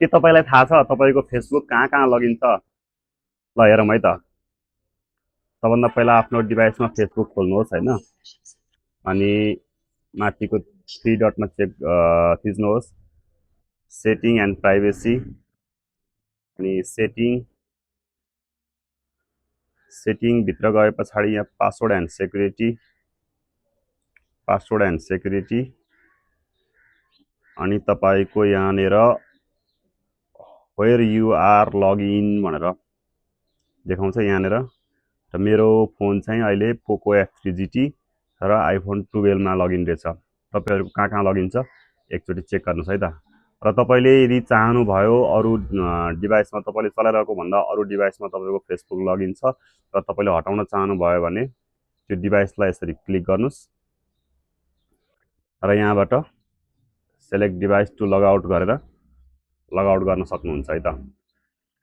के तपाईँलाई थाहा छ तपाईँको फेसबुक कहाँ कहाँ लगिन छ? ल हेरौँ है त। सबभन्दा पहिला आफ्नो डिभाइसमा फेसबुक खोल्नुहोस् हैन। अनि माथिको थ्री डटमा थिच्नुहोस्, सेटिङ एन्ड प्राइभेसी। अनि सेटिङ भित्र गए पछाडि यहाँ पासवर्ड एन्ड सेक्युरिटी अनि तपाईको यहाँनेर वेयर यु आर लगिन भनेर देखाउँछ यहाँनेर। र मेरो फोन चाहिँ अहिले पोको F3 GT र आइफोन 12 मा लगइन रहेछ। तपाईहरुको कहाँ कहाँ लगइन छ एकचोटी चेक गर्नुस् है त। र तपाईले यदि चाहनुभयो अरु डिभाइसमा तपाईले चलाइरहेको भन्दा अरु डिभाइसमा तपाईको फेसबुक लगइन छ र तपाईले हटाउन चाहनुभयो भने त्यो डिभाइसलाई यसरी क्लिक गर्नुस् र यहाँबाट select device to log out गरेर लग आउट गर्न सक्नुहुन्छ है त।